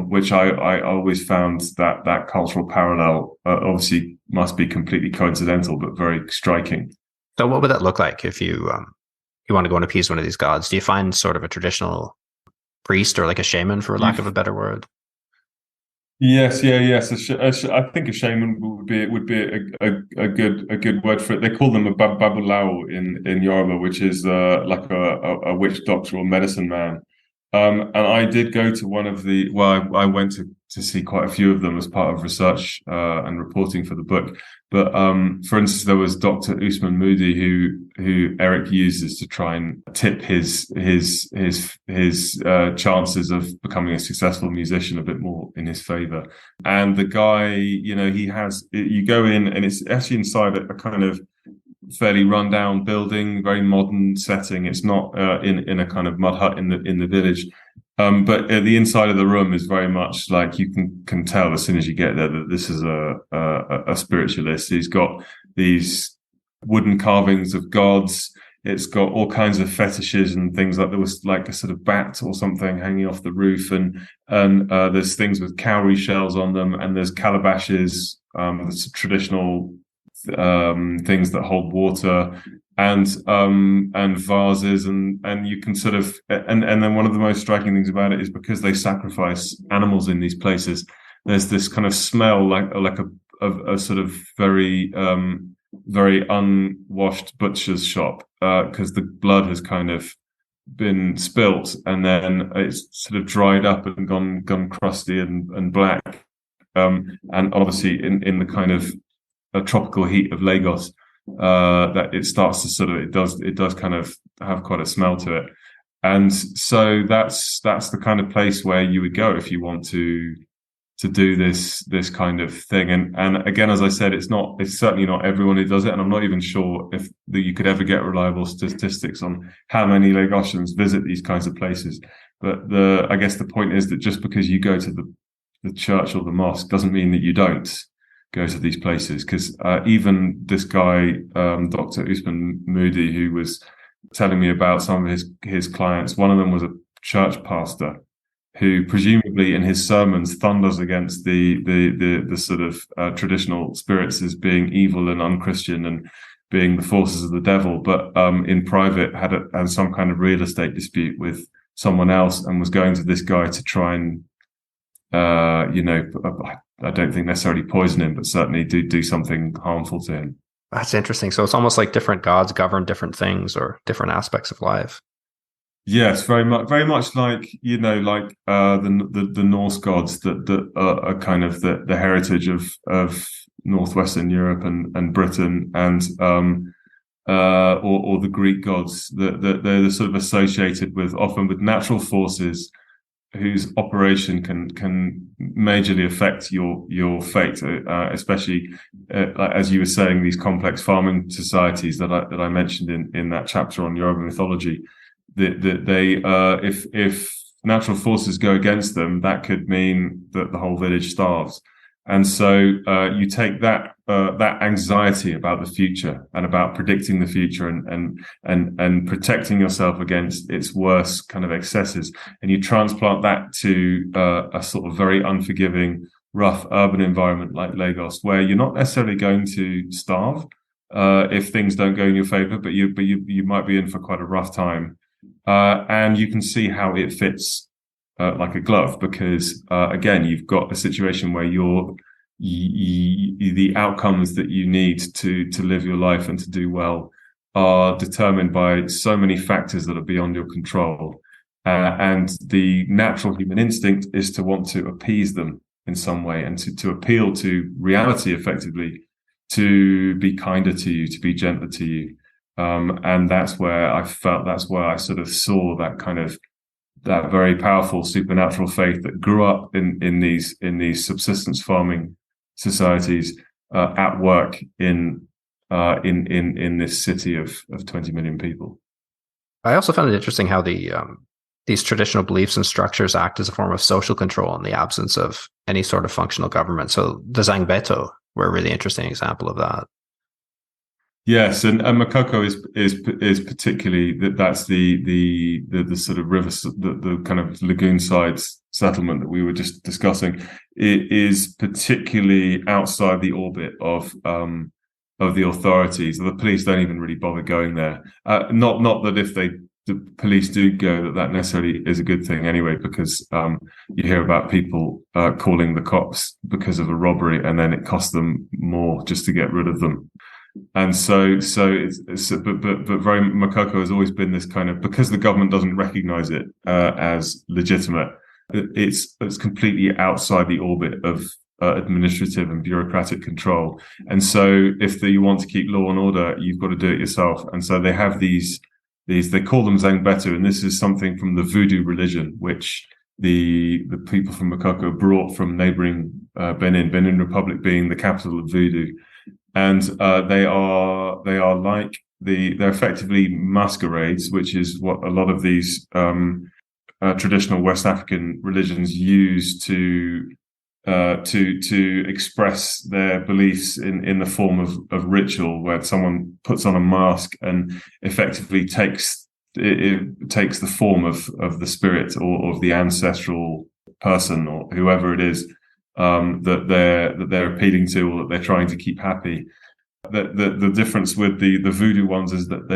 which I always found that cultural parallel obviously must be completely coincidental, but very striking. So what would that look like if you want to go and appease one of these gods? Do you find sort of a traditional priest or like a shaman, for lack of a better word? Yes. I think a shaman would be a good word for it. They call them a babulao in Yoruba, which is like a witch doctor or medicine man. And I did go to one of the. Well, I went to see quite a few of them as part of research and reporting for the book. But for instance, there was Dr. Usman Moody, who Eric uses to try and tip his chances of becoming a successful musician a bit more in his favor. And the guy, you go in, and it's actually inside a kind of fairly rundown building, very modern setting. It's not in a kind of mud hut in the village. But the inside of the room is very much like you can tell as soon as you get there that this is a spiritualist. He's got these wooden carvings of gods. It's got all kinds of fetishes and things, like there was like a sort of bat or something hanging off the roof, and there's things with cowrie shells on them, and there's calabashes, there's traditional things that hold water, and vases, and you can sort of and then one of the most striking things about it is because they sacrifice animals in these places, there's this kind of smell like a sort of very unwashed butcher's shop, because the blood has kind of been spilt and then it's sort of dried up and gone crusty and black, and obviously in the kind of tropical heat of Lagos, that it starts to sort of it does kind of have quite a smell to it. And so that's the kind of place where you would go if you want to do this kind of thing. And again, as I said, it's certainly not everyone who does it, and I'm not even sure if you could ever get reliable statistics on how many Lagosians visit these kinds of places. But I guess the point is that just because you go to the church or the mosque doesn't mean that you don't go to these places, because even this guy, Dr. Usman Moody, who was telling me about some of his clients, one of them was a church pastor who presumably in his sermons thunders against the sort of traditional spirits as being evil and unchristian and being the forces of the devil, but in private had some kind of real estate dispute with someone else and was going to this guy to try and I don't think necessarily poison him, but certainly do something harmful to him. That's interesting. So it's almost like different gods govern different things or different aspects of life. Yes, very much like the Norse gods that are kind of the heritage of northwestern Europe and Britain, and or the Greek gods that they're sort of associated with often with natural forces whose operation can majorly affect your fate, especially as you were saying, these complex farming societies that I mentioned in that chapter on Yoruba mythology. That they if natural forces go against them, that could mean that the whole village starves. And so you take that anxiety about the future and about predicting the future and protecting yourself against its worst kind of excesses, and you transplant that to a sort of very unforgiving, rough urban environment like Lagos, where you're not necessarily going to starve if things don't go in your favor, but you might be in for quite a rough time. And you can see how it fits like a glove, because again, you've got a situation where the outcomes that you need to live your life and to do well are determined by so many factors that are beyond your control. And the natural human instinct is to want to appease them in some way and to appeal to reality effectively, to be kinder to you, to be gentler to you. And that's where I sort of saw that very powerful supernatural faith that grew up in these subsistence farming societies at work in this city of 20 million people. I also found it interesting how these traditional beliefs and structures act as a form of social control in the absence of any sort of functional government. So the Zangbeto were a really interesting example of that. Yes, and Makoko is particularly that's the sort of river, the kind of lagoon sides settlement that we were just discussing. It is particularly outside the orbit of the authorities. The police don't even really bother going there. Not that if the police do go, that necessarily is a good thing anyway, because you hear about people calling the cops because of a robbery, and then it costs them more just to get rid of them. And so but very Makoko has always been this kind of, because the government doesn't recognize it as legitimate, it's completely outside the orbit of administrative and bureaucratic control. And so if you want to keep law and order, you've got to do it yourself. And so they have these they call them Zangbetu, and this is something from the voodoo religion, which the people from Makoko brought from neighboring Benin Republic being the capital of voodoo. And they're effectively masquerades, which is what a lot of these traditional West African religions use to express their beliefs in the form of ritual, where someone puts on a mask and effectively takes the form of the spirit or of the ancestral person or whoever it is that they're appealing to, or that they're trying to keep happy. The difference with the voodoo ones is that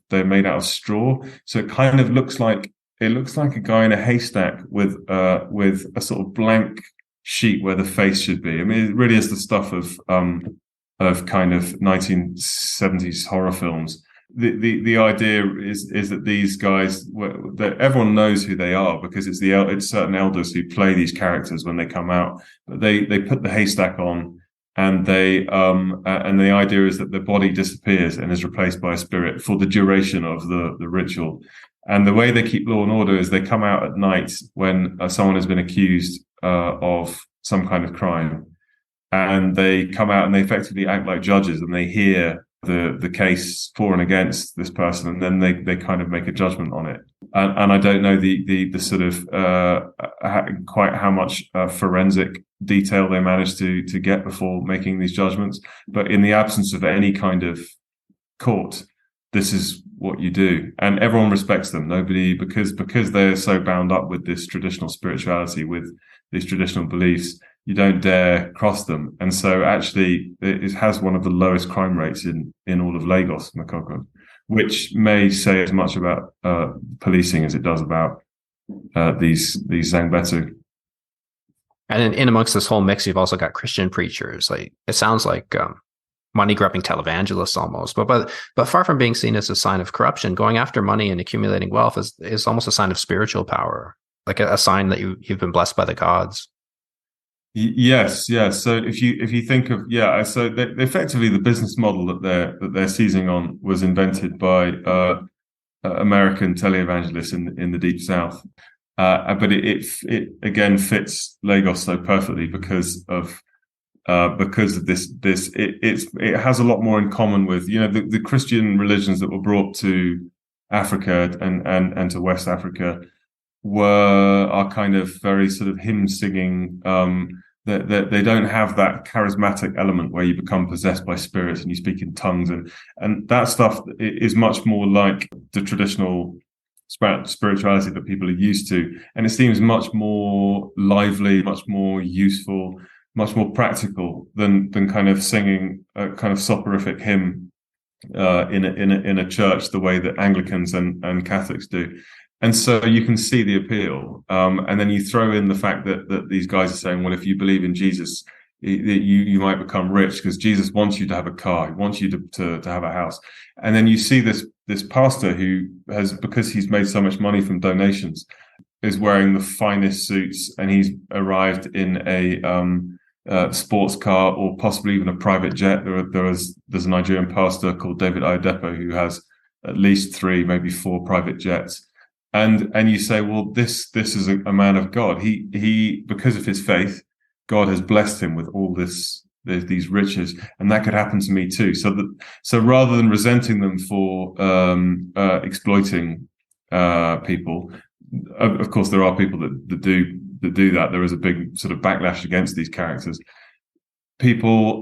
they're made out of straw, so it kind of looks like a guy in a haystack with a sort of blank sheet where the face should be. I mean, it really is the stuff of kind of 1970s horror films. The idea is that these guys, that everyone knows who they are, because it's certain elders who play these characters when they come out. But they put the haystack on, and and the idea is that the body disappears and is replaced by a spirit for the duration of the ritual. And the way they keep law and order is they come out at night when someone has been accused of some kind of crime, and they come out and they effectively act like judges, and they hear the case for and against this person, and then they kind of make a judgment on it. And I don't know the sort of quite how much forensic detail they manage to get before making these judgments. But in the absence of any kind of court, this is what you do, and everyone respects them. Nobody, because they're so bound up with this traditional spirituality, with these traditional beliefs, you don't dare cross them. And so actually it has one of the lowest crime rates in all of Lagos, Makoko, which may say as much about policing as it does about these Zangbetu. And in amongst this whole mix, you've also got Christian preachers. Like, it sounds like money-grubbing televangelists almost, but far from being seen as a sign of corruption, going after money and accumulating wealth is almost a sign of spiritual power, like a sign that you've been blessed by the gods. Yes. So if you think of so effectively the business model that they're seizing on was invented by American televangelists in the Deep South, but it again fits Lagos so perfectly because of this it has a lot more in common with the Christian religions that were brought to Africa and to West Africa are kind of very sort of hymn singing. They don't have that charismatic element where you become possessed by spirits and you speak in tongues, and that stuff is much more like the traditional spirituality that people are used to, and it seems much more lively, much more useful, much more practical than kind of singing a kind of soporific hymn in a church the way that Anglicans and Catholics do. And so you can see the appeal. And then you throw in the fact that these guys are saying, well, if you believe in Jesus, you might become rich because Jesus wants you to have a car. He wants you to have a house. And then you see this pastor who has, because he's made so much money from donations, is wearing the finest suits, and he's arrived in a sports car or possibly even a private jet. There's a Nigerian pastor called David Oyedepo who has at least 3, maybe 4 private jets. And you say, well, this is a man of God. He because of his faith, God has blessed him with all these riches, and that could happen to me too. So rather than resenting them for exploiting people, of course there are people that do that. There is a big sort of backlash against these characters. People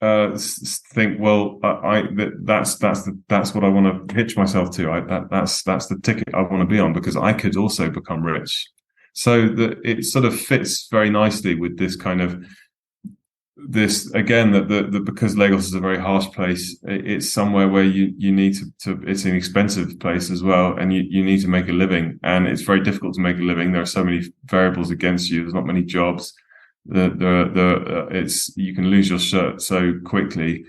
think, well, that's what I want to hitch myself to. That's the ticket I want to be on, because I could also become rich. So it sort of fits very nicely with this kind of this again that because Lagos is a very harsh place, it's somewhere where you need to it's an expensive place as well, and you need to make a living, and it's very difficult to make a living. There are so many variables against you. There's not many jobs. It's you can lose your shirt so quickly.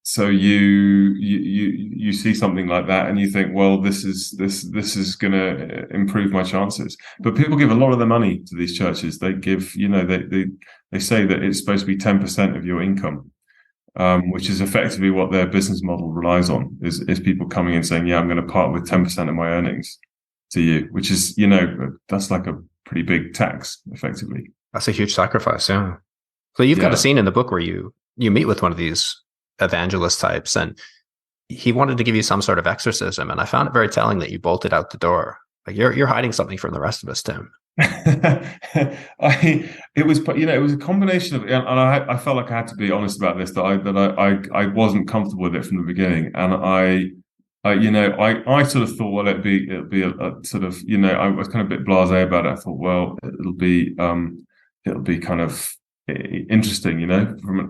So you see something like that and you think, well, this is going to improve my chances. But people give a lot of their money to these churches. They give, they say that it's supposed to be 10% of your income, which is effectively what their business model relies on. Is people coming in saying, yeah, I'm going to part with 10% of my earnings to you, which is that's like a pretty big tax, effectively. That's a huge sacrifice, yeah. So you've got a scene in the book where you meet with one of these evangelist types, and he wanted to give you some sort of exorcism, and I found it very telling that you bolted out the door. Like you're hiding something from the rest of us, Tim. It was a combination of, and I felt like I had to be honest about this, that I wasn't comfortable with it from the beginning, and I sort of thought, well, it'll be a sort of, I was kind of a bit blasé about it. I thought, well, it'll be kind of interesting,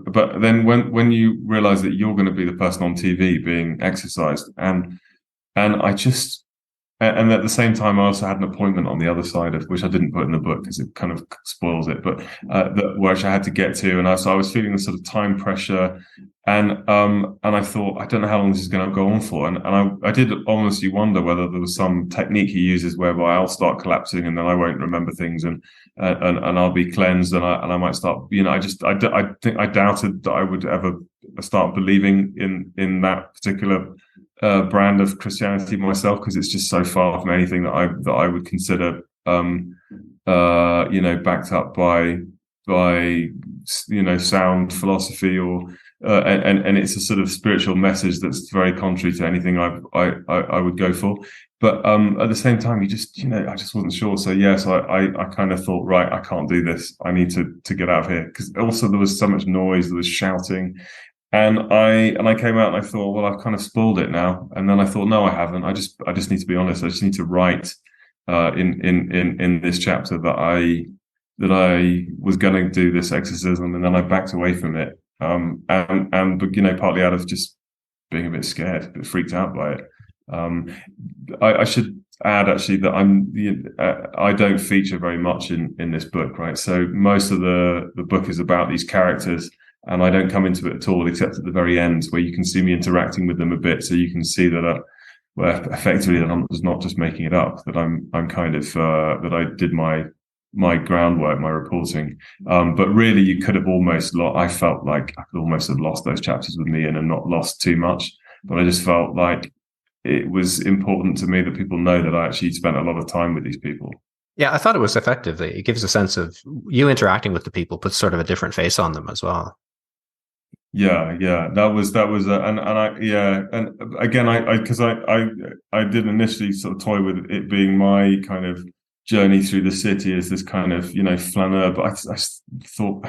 but then when you realize that you're going to be the person on TV being exercised, and I just, and at the same time, I also had an appointment on the other side of, which I didn't put in the book because it kind of spoils it, but which I had to get to, and I was feeling the sort of time pressure, and I thought, I don't know how long this is going to go on for, and I did honestly wonder whether there was some technique he uses whereby I'll start collapsing and then I won't remember things, and I'll be cleansed, and I might start, I doubted that I would ever start believing in that particular brand of Christianity myself, because it's just so far from anything that I would consider backed up by sound philosophy, or and it's a sort of spiritual message that's very contrary to anything I would go for. But at the same time, I just wasn't sure. So yes, I kind of thought, right, I can't do this. I need to get out of here, because also there was so much noise, there was shouting, and I came out and I thought, well, I've kind of spoiled it now. And then I thought, no, I haven't. I just need to be honest. I just need to write in this chapter that I was going to do this exorcism, and then I backed away from it. And partly out of just being a bit scared, a bit freaked out by it. I should add actually that I don't feature very much in this book, right? So most of the book is about these characters, and I don't come into it at all, except at the very end, where you can see me interacting with them a bit, so you can see that effectively that I'm not just making it up, that I'm kind of that I did my groundwork, my reporting. But really, you could have almost I felt like I could almost have lost those chapters with me and not lost too much. But I just felt like it was important to me that people know that I actually spent a lot of time with these people. Yeah, I thought it was effective. It gives a sense of you interacting with the people, puts sort of a different face on them as well. Yeah, that was and again, I did initially sort of toy with it being my kind of journey through the city as this kind of flaneur, but I thought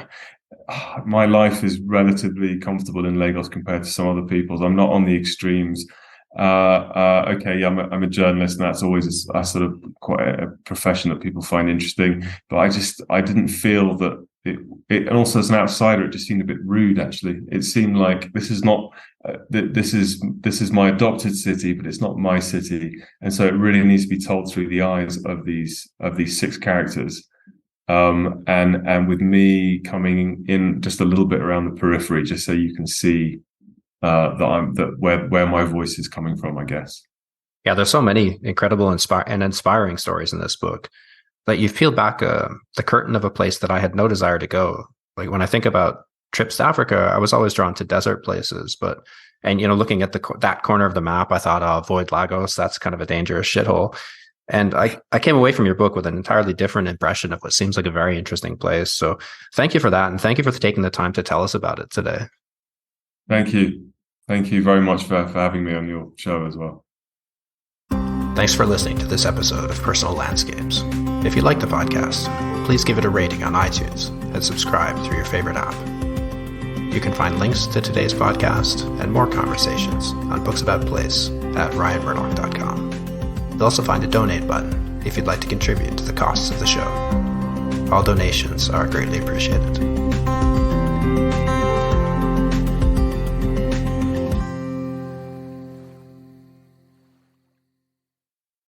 my life is relatively comfortable in Lagos compared to some other people's. I'm not on the extremes. I'm a journalist, and that's always a sort of quite a profession that people find interesting. But I didn't feel that it, and also as an outsider, it just seemed a bit rude. Actually, it seemed like this is not this is my adopted city, but it's not my city, and so it really needs to be told through the eyes of these 6 characters. And with me coming in just a little bit around the periphery, just so you can see where my voice is coming from, I guess. Yeah, there's so many incredible inspiring stories in this book. Like, you've peeled back the curtain of a place that I had no desire to go. Like, when I think about trips to Africa, I was always drawn to desert places. And looking at that corner of the map, I thought, oh, avoid Lagos. That's kind of a dangerous shithole. And I came away from your book with an entirely different impression of what seems like a very interesting place. So thank you for that. And thank you for taking the time to tell us about it today. Thank you. Thank you very much for having me on your show as well. Thanks for listening to this episode of Personal Landscapes. If you like the podcast, please give it a rating on iTunes and subscribe through your favorite app. You can find links to today's podcast and more conversations on Books About Place at ryanmurdoch.com. You'll also find a donate button if you'd like to contribute to the costs of the show. All donations are greatly appreciated.